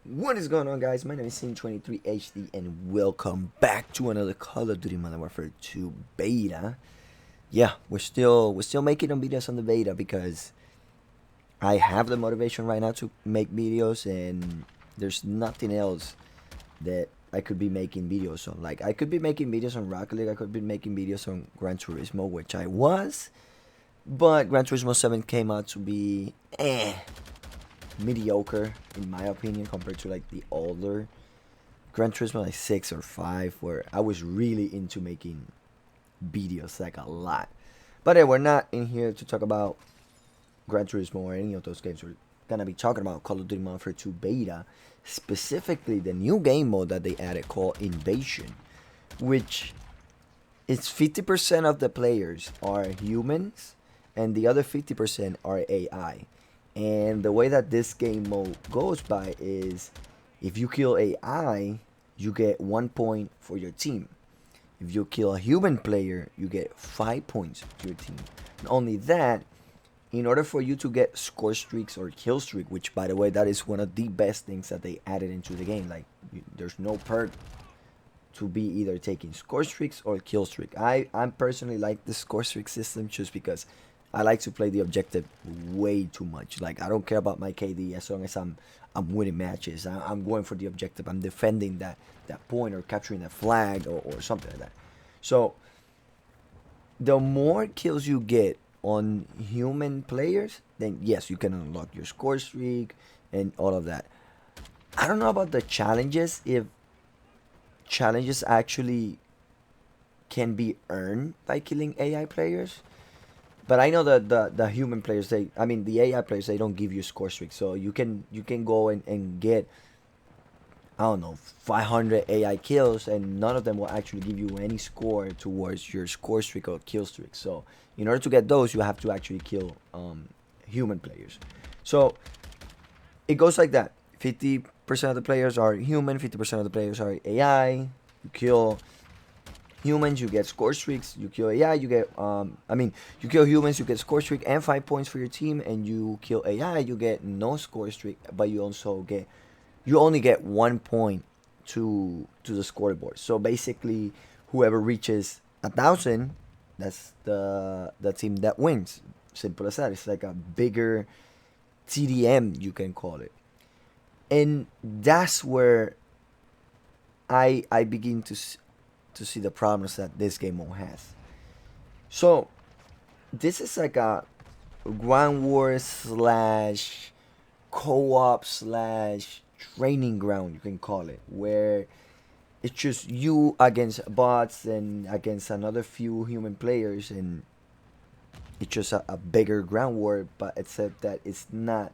What is going on, guys? My name is Scene23HD and welcome back to another Call of Duty Modern Warfare 2 beta. Yeah, we're still making them videos on the beta because I have the motivation right now to make videos, and there's nothing else that I could be making videos on. Like, I could be making videos on Rocket League, I could be making videos on Gran Turismo, which I was, but Gran Turismo 7 came out to be mediocre in my opinion compared to like the older Gran Turismo, like 6 or 5, where I was really into making videos like a lot. But we're not in here to talk about Gran Turismo or any of those games. We're gonna be talking about Call of Duty Modern Warfare 2 beta, specifically the new game mode that they added called Invasion, which is 50% of the players are humans and the other 50% are AI. And the way that this game mode goes by is if you kill AI, you get 1 point for your team. If you kill a human player, you get 5 points to your team. Not only that, in order for you to get score streaks or kill streak, which by the way, that is one of the best things that they added into the game. Like, there's no perk to be either taking score streaks or kill streak. I'm personally like the score streak system just because I like to play the objective way too much. Like, I don't care about my KD as long as I'm winning matches. I'm going for the objective. I'm defending that point or capturing that flag or something like that. So the more kills you get on human players, then yes, you can unlock your score streak and all of that. I don't know about the challenges, if challenges actually can be earned by killing AI players. But I know that the human players, the AI players, they don't give you score streaks. So you can go and get, I don't know, 500 AI kills, and none of them will actually give you any score towards your score streak or kill streak. So in order to get those, you have to actually kill human players. So it goes like that. 50% of the players are human, 50% of the players are AI. You kill humans, you get score streaks. You kill AI, you get you kill humans, you get score streak and 5 points for your team. And you kill AI, you get no score streak, but you only get 1 point to the scoreboard. So basically, whoever reaches 1,000, that's the team that wins. Simple as that. It's like a bigger TDM, you can call it. And that's where I begin to see the problems that this game mode has. So this is like a ground war slash co-op slash training ground, you can call it, where it's just you against bots and against another few human players, and it's just a bigger ground war. But except that it's not,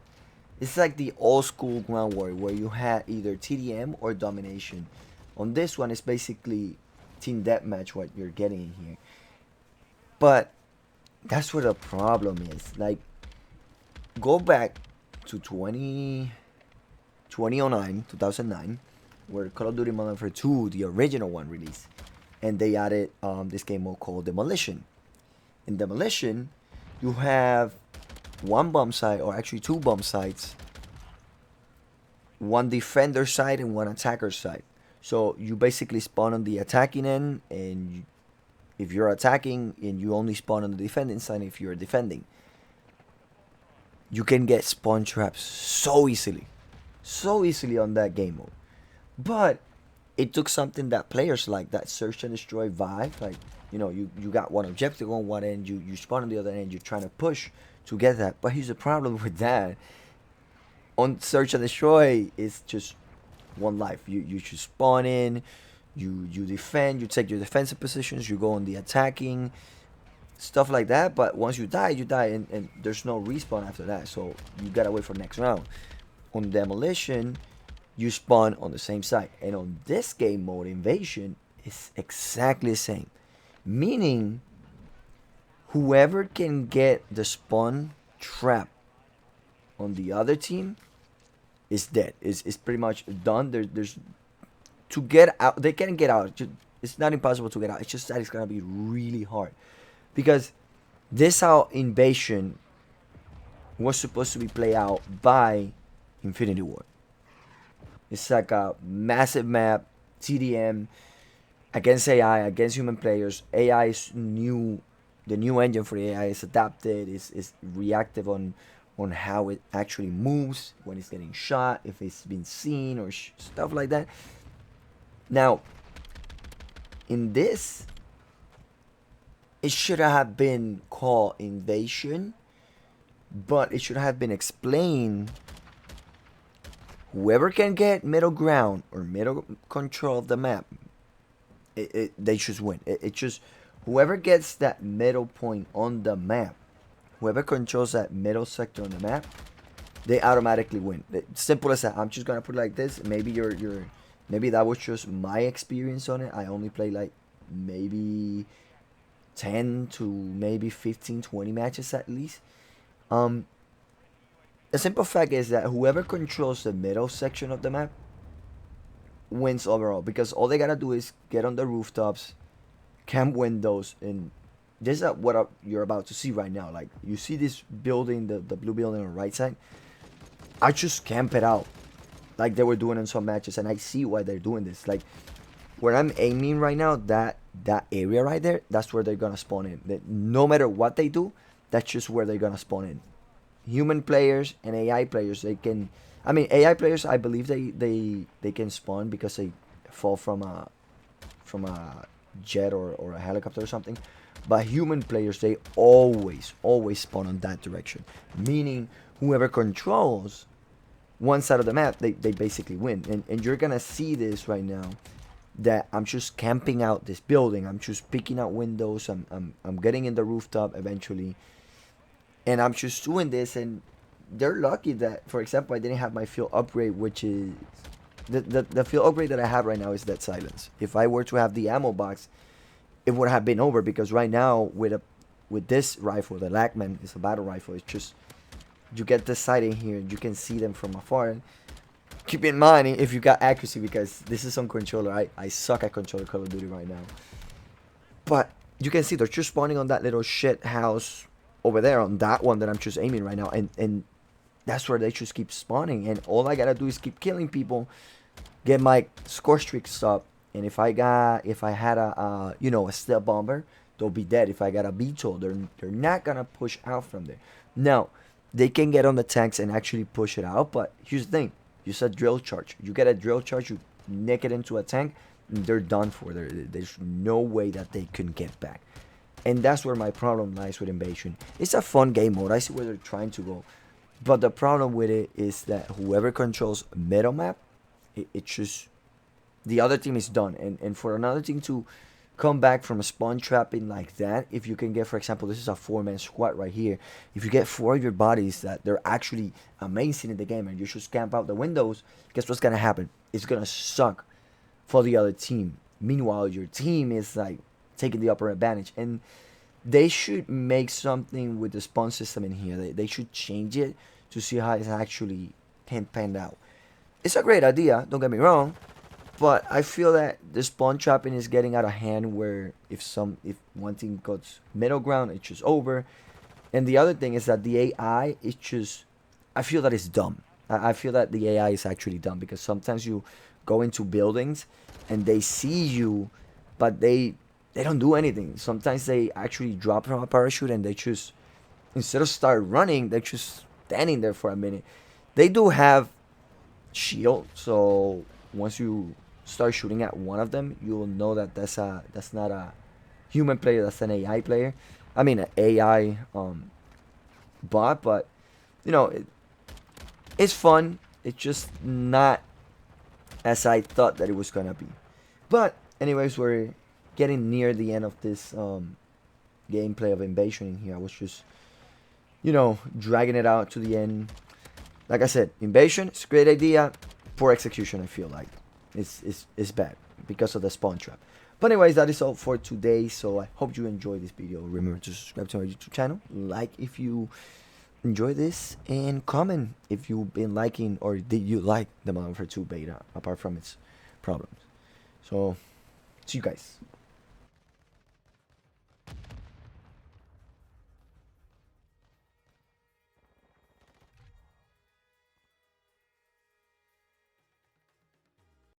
it's like the old school ground war where you had either TDM or domination. On this one, it's basically team deathmatch, what you're getting in here. But that's where the problem is. Like, go back to 2009, where Call of Duty Modern Warfare 2, the original one, released, and they added this game mode called Demolition. In Demolition, you have one bomb site, or actually two bomb sites, one defender side and one attacker side. So you basically spawn on the attacking end, and if you're attacking, and you only spawn on the defending side if you're defending, you can get spawn traps so easily on that game mode. But it took something that players like, that search and destroy vibe. Like, you got one objective on one end, you spawn on the other end, you're trying to push to get that. But here's the problem with that. On search and destroy, it's just one life. You should spawn in, you defend, you take your defensive positions, you go on the attacking, stuff like that. But once you die, and there's no respawn after that. So you gotta wait for the next round. On Demolition, you spawn on the same site. And on this game mode, Invasion, is exactly the same. Meaning, whoever can get the spawn trap on the other team is dead. Is pretty much done. There's to get out. They can get out. It's not impossible to get out. It's just that it's gonna be really hard, because this how Invasion was supposed to be played out by Infinity War. It's like a massive map, TDM, against AI, against human players. AI is new. The new engine for the AI is adapted. Is reactive on how it actually moves when it's getting shot, if it's been seen or stuff like that. Now, in this, it should have been called invasion, but it should have been explained. Whoever can get middle ground or middle control of the map, they should win. It just whoever gets that middle point on the map, whoever controls that middle sector on the map, they automatically win. Simple as that. I'm just gonna put it like this. Maybe maybe that was just my experience on it. I only played like maybe 10 to maybe 15, 20 matches at least. Um, the simple fact is that whoever controls the middle section of the map wins overall because all they gotta do is get on the rooftops, camp windows, and this is what you're about to see right now. Like you see this building, the blue building on the right side. I just camp it out like they were doing in some matches, and I see why they're doing this. Like where I'm aiming right now, that area right there, that's where they're gonna spawn in. No matter what they do, that's just where they're gonna spawn in. Human players and AI players, they can. I mean, AI players, I believe they can spawn because they fall from a jet or a helicopter or something. But human players, they always spawn on that direction. Meaning, whoever controls one side of the map, they basically win. And you're gonna see this right now. That I'm just camping out this building. I'm just picking out windows. I'm getting in the rooftop eventually. And I'm just doing this, and they're lucky that, for example, I didn't have my field upgrade, which is the field upgrade that I have right now is that silence. If I were to have the ammo box, it would have been over because right now with this rifle, the Lackman is a battle rifle. It's just you get the sight in here, you can see them from afar. Keep in mind if you got accuracy because this is on controller. I suck at controller Call of Duty right now. But you can see they're just spawning on that little shit house over there on that one that I'm just aiming right now, and that's where they just keep spawning, and all I gotta do is keep killing people, get my score streaks up, and if I had a a stealth bomber, they'll be dead. If I got a beetle, they're not gonna push out from there. Now they can get on the tanks and actually push it out, but here's the thing: you said drill charge. You get a drill charge, you nick it into a tank, and they're done for. There's no way that they can get back. And that's where my problem lies with Invasion. It's a fun game mode. I see where they're trying to go. But the problem with it is that whoever controls middle map, it's just the other team is done. And for another team to come back from a spawn trapping like that, if you can get, for example, this is a 4-man squad right here. If you get 4 of your bodies that they're actually amazing in the game and you just camp out the windows, guess what's going to happen? It's going to suck for the other team. Meanwhile, your team is like taking the upper advantage, and they should make something with the spawn system in here. They should change it to see how it's actually panned out. It's a great idea, don't get me wrong, but I feel that the spawn trapping is getting out of hand where if one team goes middle ground, it's just over. And the other thing is that the AI is just, I feel that it's dumb. I feel that the AI is actually dumb because sometimes you go into buildings and they see you, but they don't do anything. Sometimes they actually drop from a parachute and they just, instead of start running, they're just standing there for a minute. They do have shield, so once you start shooting at one of them, you'll know that that's not a human player, that's an AI player. I mean, an AI bot, but it's fun. It's just not as I thought that it was gonna be. But anyways, we're getting near the end of this gameplay of Invasion in here. I was just, dragging it out to the end. Like I said, Invasion, it's a great idea. Poor execution, I feel like. It's bad because of the spawn trap. But anyways, that is all for today. So I hope you enjoyed this video. Remember to subscribe to my YouTube channel. Like if you enjoy this. And comment if you've been liking or did you like the Modern Warfare 2 beta apart from its problems. So, see you guys.